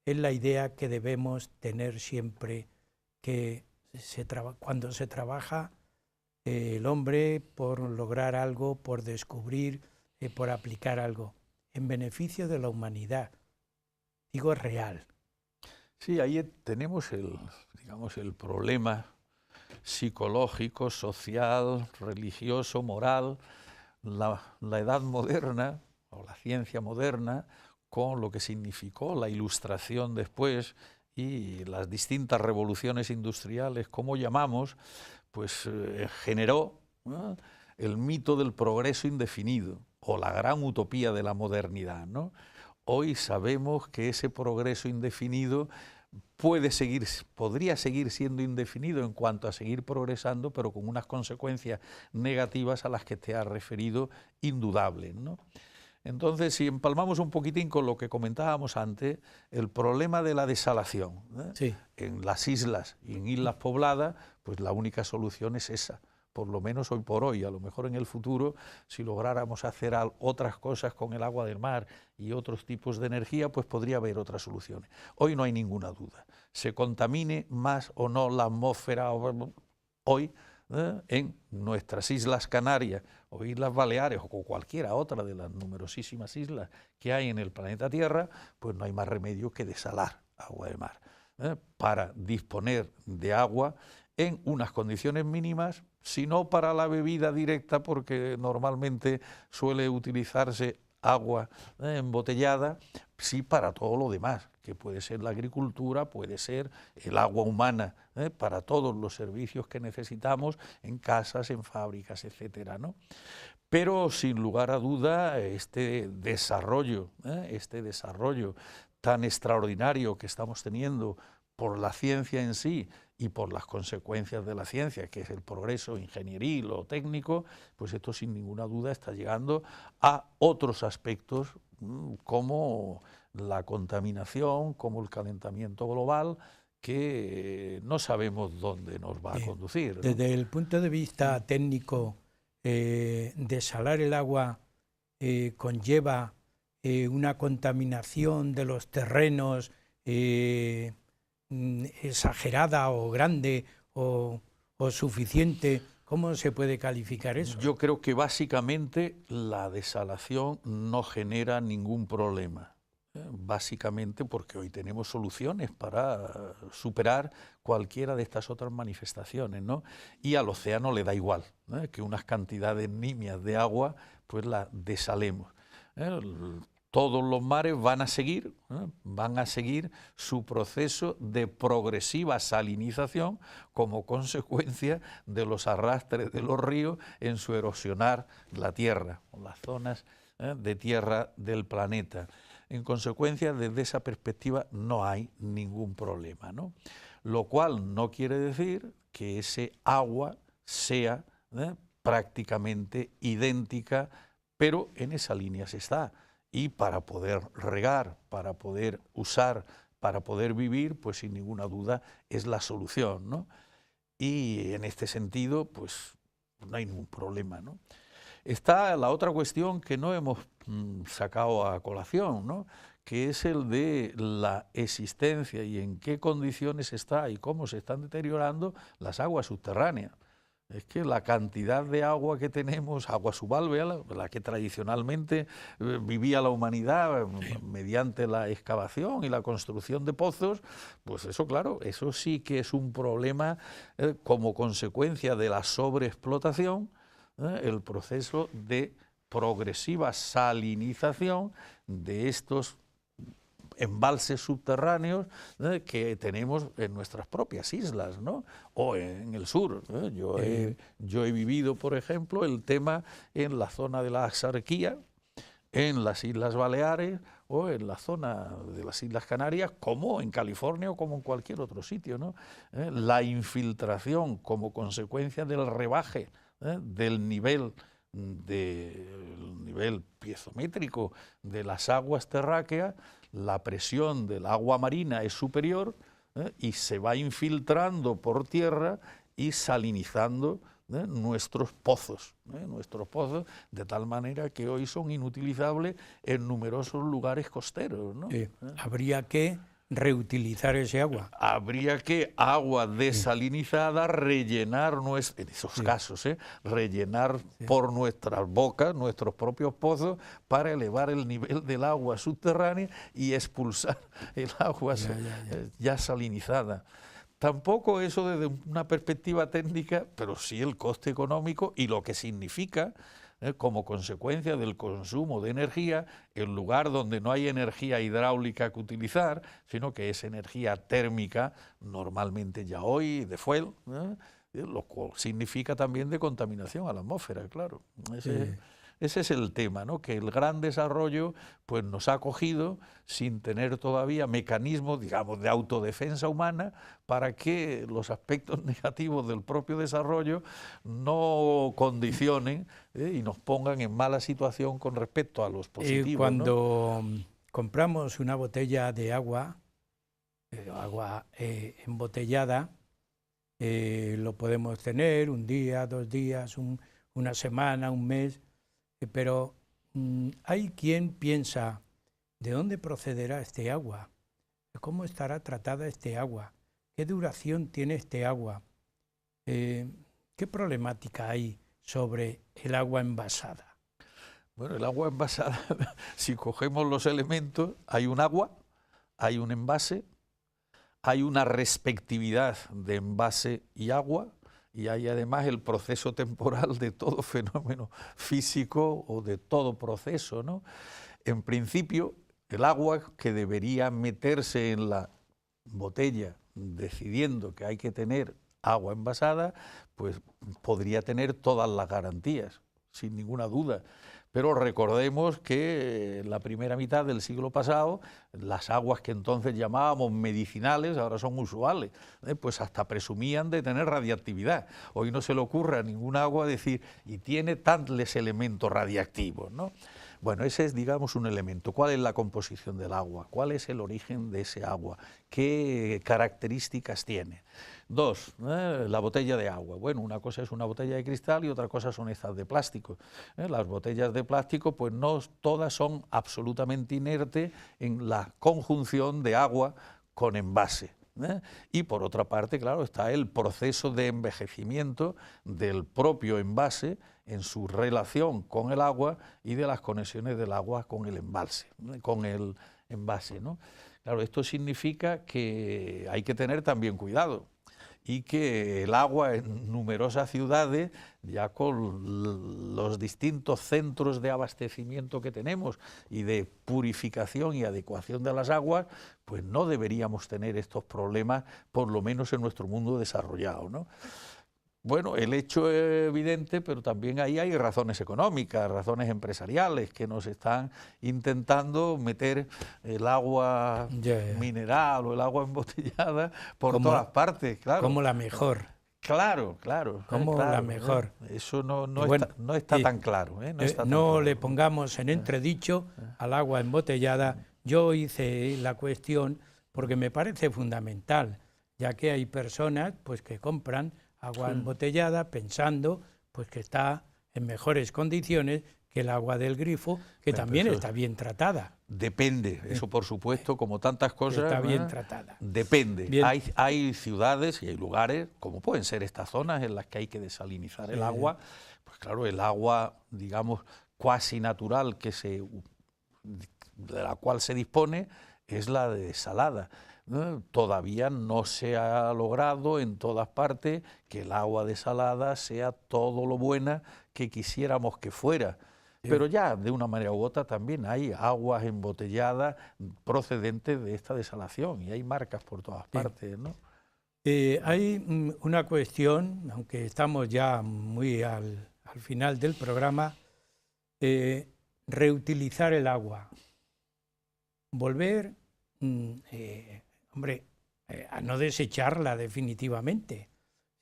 es la idea que debemos tener siempre, que cuando se trabaja el hombre por lograr algo, por descubrir, por aplicar algo, en beneficio de la humanidad. Digo, es real. Sí, ahí tenemos el problema psicológico, social, religioso, moral, la edad moderna o la ciencia moderna, con lo que significó la Ilustración después y las distintas revoluciones industriales, como llamamos, pues generó el mito del progreso indefinido o la gran utopía de la modernidad, ¿no? Hoy sabemos que ese progreso indefinido podría seguir siendo indefinido en cuanto a seguir progresando, pero con unas consecuencias negativas a las que te has referido, indudables, ¿no? Entonces, si empalmamos un poquitín con lo que comentábamos antes, el problema de la desalación, sí, en las islas y en islas pobladas, pues la única solución es esa, por lo menos hoy por hoy. A lo mejor en el futuro, si lográramos hacer otras cosas con el agua del mar y otros tipos de energía, pues podría haber otras soluciones. Hoy no hay ninguna duda. Se contamine más o no la atmósfera hoy, en nuestras Islas Canarias o Islas Baleares o cualquiera otra de las numerosísimas islas que hay en el planeta Tierra, pues no hay más remedio que desalar agua de mar, para disponer de agua en unas condiciones mínimas, si no para la bebida directa, porque normalmente suele utilizarse agua embotellada, sí para todo lo demás, que puede ser la agricultura, puede ser el agua humana, para todos los servicios que necesitamos en casas, en fábricas, etcétera, ¿no? Pero sin lugar a duda este desarrollo tan extraordinario que estamos teniendo por la ciencia en sí y por las consecuencias de la ciencia, que es el progreso ingenieril o técnico, pues esto sin ninguna duda está llegando a otros aspectos como la contaminación, como el calentamiento global, que no sabemos dónde nos va a conducir, ¿no? Desde el punto de vista técnico, desalar el agua conlleva una contaminación de los terrenos exagerada o grande o suficiente. ¿Cómo se puede calificar eso? Yo creo que básicamente la desalación no genera ningún problema. Básicamente porque hoy tenemos soluciones para superar cualquiera de estas otras manifestaciones, ¿no? Y al océano le da igual, que unas cantidades nimias de agua pues la desalemos. Todos los mares van a seguir su proceso de progresiva salinización como consecuencia de los arrastres de los ríos en su erosionar la tierra, o las zonas de tierra del planeta. En consecuencia, desde esa perspectiva no hay ningún problema, ¿no? Lo cual no quiere decir que ese agua sea prácticamente idéntica, pero en esa línea se está. Y para poder regar, para poder usar, para poder vivir, pues sin ninguna duda es la solución, ¿no? Y en este sentido, pues no hay ningún problema, ¿no? Está la otra cuestión que no hemos sacado a colación, ¿no? Que es el de la existencia y en qué condiciones está y cómo se están deteriorando las aguas subterráneas. Es que la cantidad de agua que tenemos, agua subálvea, la que tradicionalmente vivía la humanidad mediante la excavación y la construcción de pozos, pues eso, claro, eso sí que es un problema como consecuencia de la sobreexplotación, el proceso de progresiva salinización de estos embalses subterráneos que tenemos en nuestras propias islas, ¿no? O en el sur. Yo he vivido, por ejemplo, el tema en la zona de la Axarquía, en las Islas Baleares o en la zona de las Islas Canarias, como en California o como en cualquier otro sitio, ¿no? La infiltración como consecuencia del rebaje del nivel piezométrico de las aguas terráqueas, la presión del agua marina es superior y se va infiltrando por tierra y salinizando nuestros pozos, de tal manera que hoy son inutilizables en numerosos lugares costeros, ¿no? Habría que reutilizar ese agua. Habría que agua desalinizada rellenar, en esos casos, rellenar por nuestras bocas, nuestros propios pozos, para elevar el nivel del agua subterránea y expulsar el agua ya salinizada. Tampoco eso desde una perspectiva técnica, pero sí el coste económico y lo que significa como consecuencia del consumo de energía, en lugar donde no hay energía hidráulica que utilizar, sino que es energía térmica, normalmente ya hoy, de fuel, lo cual significa también de contaminación a la atmósfera, claro. Ese es el tema, ¿no? Que el gran desarrollo pues, nos ha cogido sin tener todavía mecanismos, digamos, de autodefensa humana para que los aspectos negativos del propio desarrollo no condicionen y nos pongan en mala situación con respecto a los positivos. Cuando compramos una botella de agua, embotellada, lo podemos tener un día, 2 días, una semana, un mes, pero hay quien piensa, ¿de dónde procederá este agua? ¿Cómo estará tratada este agua? ¿Qué duración tiene este agua? ¿Qué problemática hay sobre el agua envasada? Bueno, el agua envasada, si cogemos los elementos, hay un agua, hay un envase, hay una respectividad de envase y agua, y hay además el proceso temporal de todo fenómeno físico o de todo proceso, ¿no? En principio, el agua que debería meterse en la botella decidiendo que hay que tener agua envasada, pues podría tener todas las garantías, sin ninguna duda. Pero recordemos que en la primera mitad del siglo pasado, las aguas que entonces llamábamos medicinales, ahora son usuales, pues hasta presumían de tener radiactividad. Hoy no se le ocurre a ningún agua decir, y tiene tantos elementos radiactivos, ¿no? Bueno, ese es, digamos, un elemento. ¿Cuál es la composición del agua? ¿Cuál es el origen de ese agua? ¿Qué características tiene? 2, la botella de agua. Bueno, una cosa es una botella de cristal y otra cosa son estas de plástico. Las botellas de plástico, pues no todas son absolutamente inertes en la conjunción de agua con envase. Y por otra parte, claro, está el proceso de envejecimiento del propio envase en su relación con el agua y de las conexiones del agua con el embalse, con el envase, ¿no? Claro, esto significa que hay que tener también cuidado y que el agua en numerosas ciudades, ya con los distintos centros de abastecimiento que tenemos y de purificación y adecuación de las aguas, pues no deberíamos tener estos problemas, por lo menos en nuestro mundo desarrollado, ¿no? Bueno, el hecho es evidente, pero también ahí hay razones económicas, razones empresariales, que nos están intentando meter el agua Ya, mineral o el agua embotellada por todas como, partes, claro. como la mejor, Claro, claro, como la claro. mejor. Eso no, Y no bueno, está, no está tan claro, no está tan no le claro. pongamos en entredicho al agua embotellada. Yo hice la cuestión porque me parece fundamental, ya que hay personas pues que compran agua embotellada pensando pues que está en mejores condiciones que el agua del grifo, que Bueno, también pero está bien tratada. depende, eso por supuesto, como tantas cosas, Está bien tratada. depende. Bien, Hay ciudades y hay lugares, como pueden ser estas zonas en las que hay que desalinizar el agua, pues claro, el agua, digamos, cuasi natural de la cual se dispone es la de desalada, ¿no? Todavía no se ha logrado en todas partes que el agua desalada sea todo lo buena que quisiéramos que fuera. Pero ya de una manera u otra también hay aguas embotelladas procedentes de esta desalación y hay marcas por todas partes, ¿no? hay una cuestión, aunque estamos ya muy al final del programa, reutilizar el agua. Volver, hombre, a no desecharla definitivamente,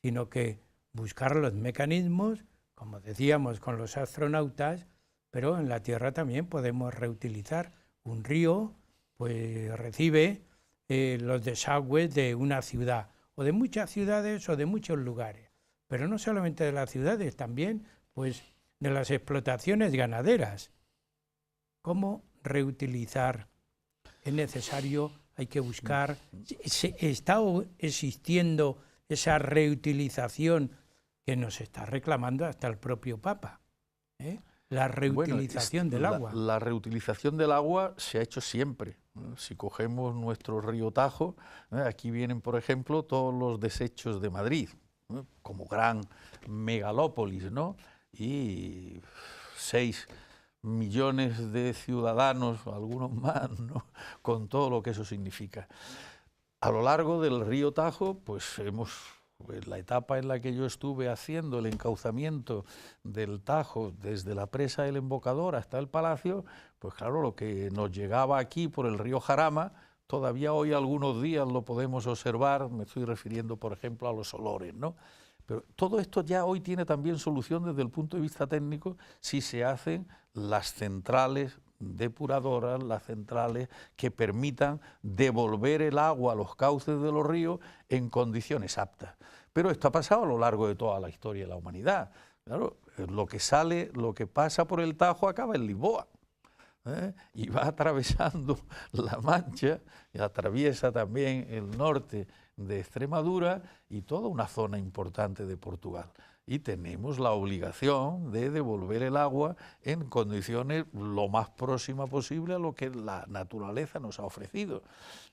sino que buscar los mecanismos, como decíamos con los astronautas, pero en la Tierra también podemos reutilizar. Un río pues recibe los desagües de una ciudad, o de muchas ciudades o de muchos lugares, pero no solamente de las ciudades, también pues de las explotaciones ganaderas. ¿Cómo reutilizar? Es necesario, hay que buscar, está existiendo esa reutilización que nos está reclamando hasta el propio Papa, ¿eh? La reutilización del agua. La reutilización del agua se ha hecho siempre. Si cogemos nuestro río Tajo, aquí vienen, por ejemplo, todos los desechos de Madrid, como gran megalópolis, ¿no? Y 6 millones de ciudadanos, algunos más, ¿no? Con todo lo que eso significa. A lo largo del río Tajo, pues en la etapa en la que yo estuve haciendo el encauzamiento del Tajo desde la presa del Embocador hasta el Palacio, pues claro, lo que nos llegaba aquí por el río Jarama, todavía hoy algunos días lo podemos observar, me estoy refiriendo por ejemplo a los olores, ¿no? Pero todo esto ya hoy tiene también solución desde el punto de vista técnico si se hacen las centrales depuradoras, las centrales que permitan devolver el agua a los cauces de los ríos en condiciones aptas. Pero esto ha pasado a lo largo de toda la historia de la humanidad. Claro, lo que pasa por el Tajo acaba en Lisboa, y va atravesando la Mancha y atraviesa también el norte de Extremadura y toda una zona importante de Portugal. Y tenemos la obligación de devolver el agua en condiciones lo más próximas posible a lo que la naturaleza nos ha ofrecido.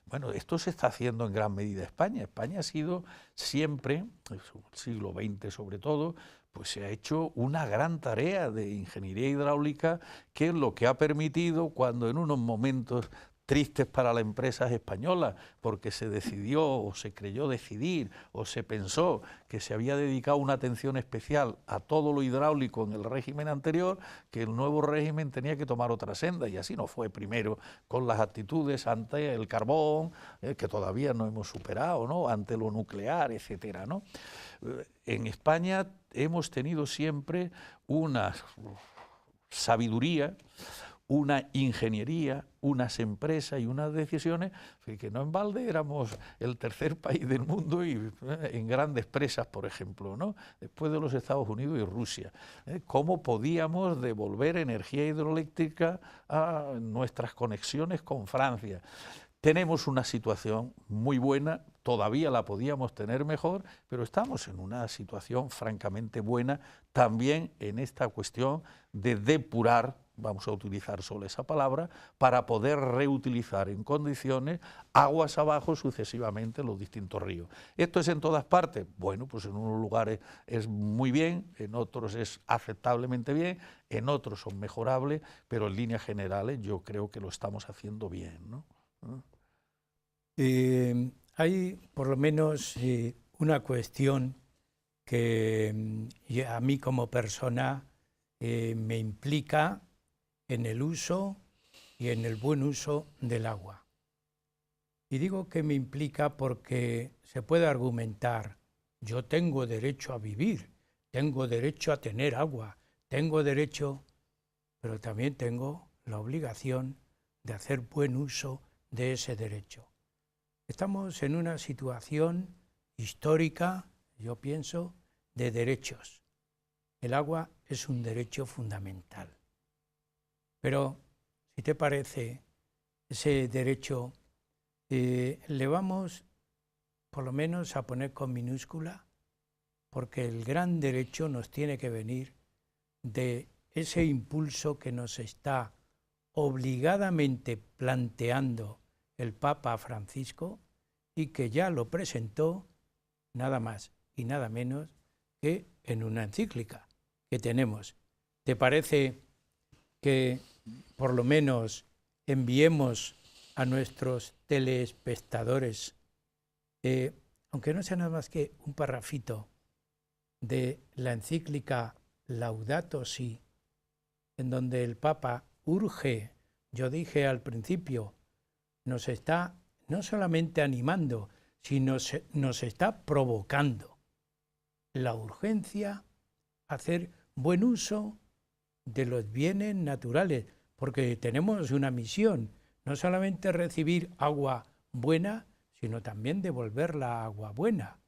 Bueno, esto se está haciendo en gran medida en España. España ha sido siempre, en el siglo XX sobre todo, pues se ha hecho una gran tarea de ingeniería hidráulica que es lo que ha permitido cuando en unos momentos tristes para las empresas españolas, porque se decidió o se creyó decidir o se pensó que se había dedicado una atención especial a todo lo hidráulico en el régimen anterior, que el nuevo régimen tenía que tomar otra senda, y así no fue. Primero con las actitudes ante el carbón, que todavía no hemos superado, ¿no? Ante lo nuclear, etcétera, ¿no? En España hemos tenido siempre una sabiduría, una ingeniería, unas empresas y unas decisiones, que no en balde éramos el tercer país del mundo y en grandes presas, por ejemplo, ¿no? Después de los Estados Unidos y Rusia. ¿Cómo podíamos devolver energía hidroeléctrica a nuestras conexiones con Francia? Tenemos una situación muy buena, todavía la podíamos tener mejor, pero estamos en una situación francamente buena también en esta cuestión de depurar, vamos a utilizar solo esa palabra, para poder reutilizar en condiciones aguas abajo sucesivamente los distintos ríos. ¿Esto es en todas partes? Bueno, pues en unos lugares es muy bien, en otros es aceptablemente bien, en otros son mejorables, pero en líneas generales yo creo que lo estamos haciendo bien, ¿no? Hay por lo menos una cuestión y a mí como persona me implica en el uso y en el buen uso del agua. Y digo que me implica porque se puede argumentar, yo tengo derecho a vivir, tengo derecho a tener agua, tengo derecho, pero también tengo la obligación de hacer buen uso de ese derecho. Estamos en una situación histórica, yo pienso, de derechos. El agua es un derecho fundamental. Pero, si te parece, ese derecho le vamos, por lo menos, a poner con minúscula, porque el gran derecho nos tiene que venir de ese impulso que nos está obligadamente planteando el Papa Francisco y que ya lo presentó nada más y nada menos que en una encíclica que tenemos. ¿Te parece que por lo menos enviemos a nuestros telespectadores, aunque no sea nada más que un parrafito de la encíclica Laudato Si, en donde el Papa urge, yo dije al principio, nos está no solamente animando, sino nos está provocando la urgencia a hacer buen uso de los bienes naturales, porque tenemos una misión, no solamente recibir agua buena, sino también devolver la agua buena.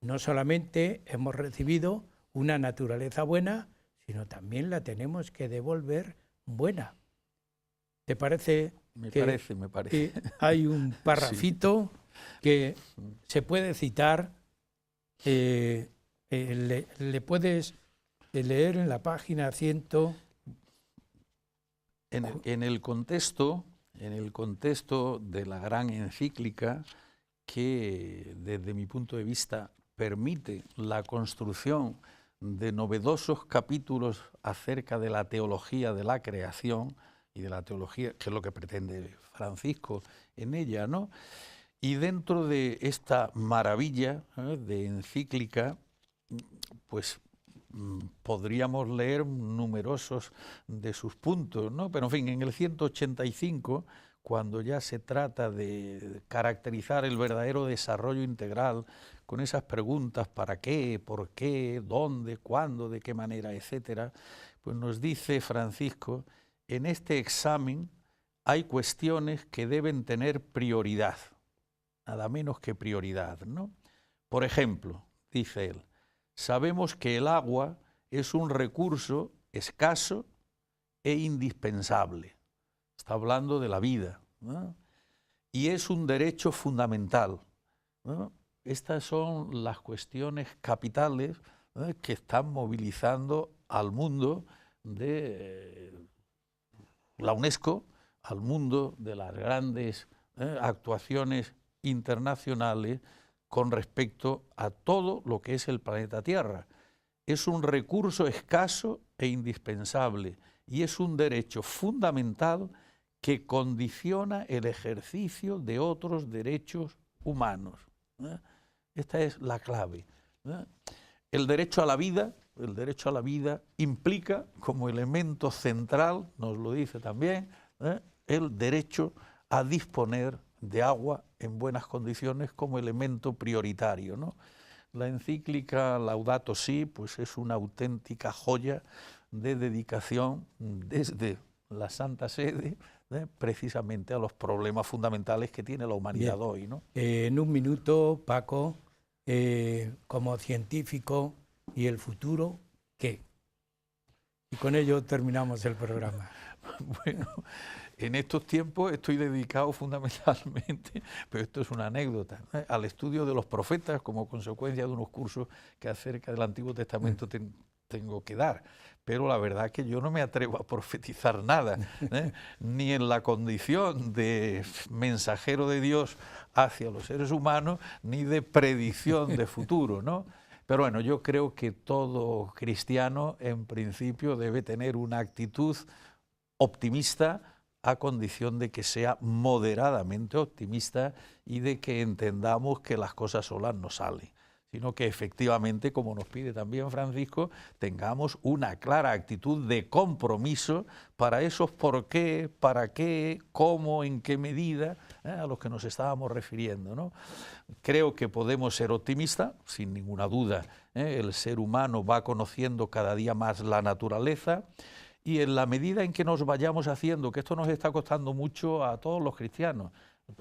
No solamente hemos recibido una naturaleza buena, sino también la tenemos que devolver buena. ¿Te parece? Me parece. Hay un parrafito sí, que se puede citar, le puedes leer en la página 100. En el contexto de la gran encíclica que, desde mi punto de vista, permite la construcción de novedosos capítulos acerca de la teología de la creación y de la teología, que es lo que pretende Francisco en ella, ¿no? Y dentro de esta maravilla de encíclica, pues podríamos leer numerosos de sus puntos, ¿no? Pero en fin, en el 185, cuando ya se trata de caracterizar el verdadero desarrollo integral con esas preguntas ¿para qué?, ¿por qué?, ¿dónde?, ¿cuándo?, ¿de qué manera?, etcétera, pues nos dice Francisco, en este examen hay cuestiones que deben tener prioridad, nada menos que prioridad, ¿no? Por ejemplo, dice él, sabemos que el agua es un recurso escaso e indispensable. Está hablando de la vida, ¿no? Y es un derecho fundamental, ¿no? Estas son las cuestiones capitales, ¿no?, que están movilizando al mundo de la UNESCO, al mundo de las grandes actuaciones internacionales con respecto a todo lo que es el planeta Tierra. Es un recurso escaso e indispensable y es un derecho fundamental que condiciona el ejercicio de otros derechos humanos. Esta es la clave. El derecho a la vida implica como elemento central, nos lo dice también, el derecho a disponer de agua en buenas condiciones como elemento prioritario, ¿no? La encíclica Laudato Si, pues es una auténtica joya de dedicación desde la Santa Sede, precisamente a los problemas fundamentales que tiene la humanidad hoy, ¿no? En un minuto, Paco, como científico, ¿y el futuro qué? Y con ello terminamos el programa. Bueno, en estos tiempos estoy dedicado fundamentalmente, pero esto es una anécdota, al estudio de los profetas como consecuencia de unos cursos que acerca del Antiguo Testamento tengo que dar. Pero la verdad es que yo no me atrevo a profetizar nada, ni en la condición de mensajero de Dios hacia los seres humanos, ni de predicción de futuro, ¿no? Pero bueno, yo creo que todo cristiano en principio debe tener una actitud optimista, a condición de que sea moderadamente optimista y de que entendamos que las cosas solas no salen, sino que efectivamente, como nos pide también Francisco, tengamos una clara actitud de compromiso para esos por qué, para qué, cómo, en qué medida, a los que nos estábamos refiriendo, ¿no? Creo que podemos ser optimistas, sin ninguna duda, el ser humano va conociendo cada día más la naturaleza, y en la medida en que nos vayamos haciendo, que esto nos está costando mucho a todos los cristianos,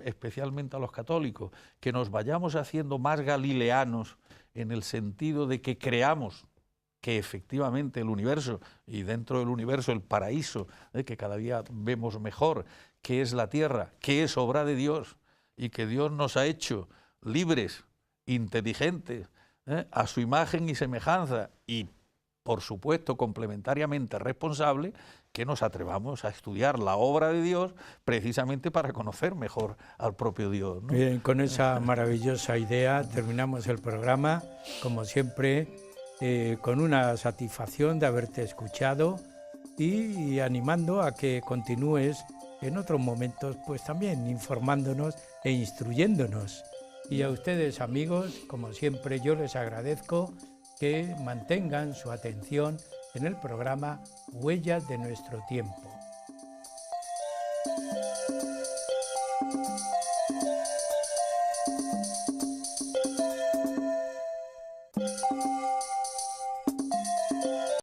especialmente a los católicos, que nos vayamos haciendo más galileanos en el sentido de que creamos que efectivamente el universo, y dentro del universo el paraíso, que cada día vemos mejor, que es la tierra, que es obra de Dios, y que Dios nos ha hecho libres, inteligentes, a su imagen y semejanza, y por supuesto complementariamente responsables, que nos atrevamos a estudiar la obra de Dios precisamente para conocer mejor al propio Dios, ¿no? Bien, con esa maravillosa idea terminamos el programa, como siempre, con una satisfacción de haberte escuchado y animando a que continúes en otros momentos, pues también informándonos e instruyéndonos. Y a ustedes, amigos, como siempre, yo les agradezco que mantengan su atención en el programa Huellas de nuestro tiempo.